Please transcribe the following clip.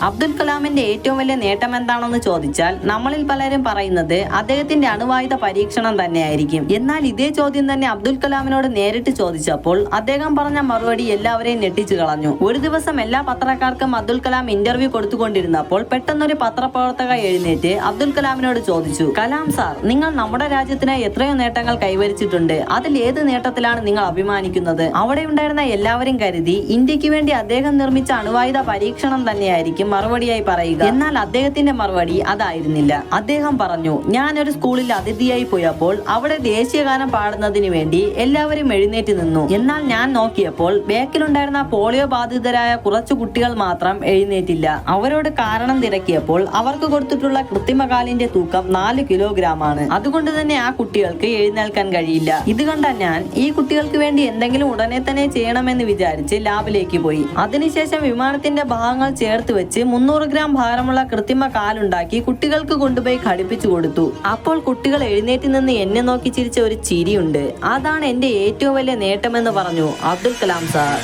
അബ്ദുൽ കലാമിന്റെ ഏറ്റവും വലിയ നേട്ടം എന്താണെന്ന് ചോദിച്ചാൽ നമ്മളിൽ പലരും പറയുന്നത് അദ്ദേഹത്തിന്റെ അണുവായുധ പരീക്ഷണം തന്നെയായിരിക്കും. എന്നാൽ ഇതേ ചോദ്യം തന്നെ അബ്ദുൽ കലാമിനോട് നേരിട്ട് ചോദിച്ചപ്പോൾ അദ്ദേഹം പറഞ്ഞ മറുപടി എല്ലാവരെയും ഞെട്ടിച്ചു കളഞ്ഞു. ഒരു ദിവസം എല്ലാ പത്രക്കാർക്കും അബ്ദുൽ കലാം ഇന്റർവ്യൂ കൊടുത്തുകൊണ്ടിരുന്നപ്പോൾ പെട്ടെന്നൊരു പത്രപ്രവർത്തക എഴുന്നേറ്റ് അബ്ദുൽ കലാമിനോട് ചോദിച്ചു, കലാം സാർ, നിങ്ങൾ നമ്മുടെ രാജ്യത്തിന് എത്രയോ നേട്ടങ്ങൾ കൈവരിച്ചിട്ടുണ്ട്. അതിൽ ഏത് നേട്ടത്തിലാണ് നിങ്ങൾ അഭിമാനിക്കുന്നത്? അവിടെ ഉണ്ടായിരുന്ന എല്ലാവരും കരുതി ഇന്ത്യക്ക് വേണ്ടി അദ്ദേഹം നിർമ്മിച്ച അണുവായുധ പരീക്ഷണം തന്നെയായിരിക്കും മറുപടിയായി പറയുക. എന്നാൽ അദ്ദേഹത്തിന്റെ മറുപടി അതായിരുന്നില്ല. അദ്ദേഹം പറഞ്ഞു, ഞാൻ ഒരു സ്കൂളിൽ അതിഥിയായി പോയപ്പോൾ അവിടെ ദേശീയഗാനം പാടുന്നതിന് വേണ്ടി എല്ലാവരും എഴുന്നേറ്റ് നിന്നു. എന്നാൽ ഞാൻ നോക്കിയപ്പോൾ ബാക്കിലുണ്ടായിരുന്ന പോളിയോ ബാധിതരായ കുറച്ചു കുട്ടികൾ മാത്രം എഴുന്നേറ്റില്ല. അവരോട് കാരണം തിരക്കിയപ്പോൾ അവർക്ക് കൊടുത്തിട്ടുള്ള കൃത്രിമകാലിന്റെ തൂക്കം 4 കിലോഗ്രാമാണ്. അതുകൊണ്ട് തന്നെ ആ കുട്ടികൾക്ക് എഴുന്നേൽക്കാൻ കഴിയില്ല. ഇത് കണ്ട ഞാൻ ഈ കുട്ടികൾക്ക് വേണ്ടി എന്തെങ്കിലും ഉടനെ തന്നെ ചെയ്യണമെന്ന് വിചാരിച്ച് ലാബിലേക്ക് പോയി. അതിനുശേഷം വിമാനത്തിന്റെ ഭാഗങ്ങൾ ചേർത്ത് വെച്ച് 300 ഗ്രാം ഭാരമുള്ള കൃത്രിമ കാലുണ്ടാക്കി കുട്ടികൾക്ക് കൊണ്ടുപോയി ഘടിപ്പിച്ചു കൊടുത്തു. അപ്പോൾ കുട്ടികൾ എഴുന്നേറ്റ് നിന്ന് എന്നെ നോക്കി ചിരിച്ച ഒരു ചിരിയുണ്ട്. അതാണ് എന്റെ ഏറ്റവും വലിയ നേട്ടമെന്ന് പറഞ്ഞു അബ്ദുൽ കലാം സാർ.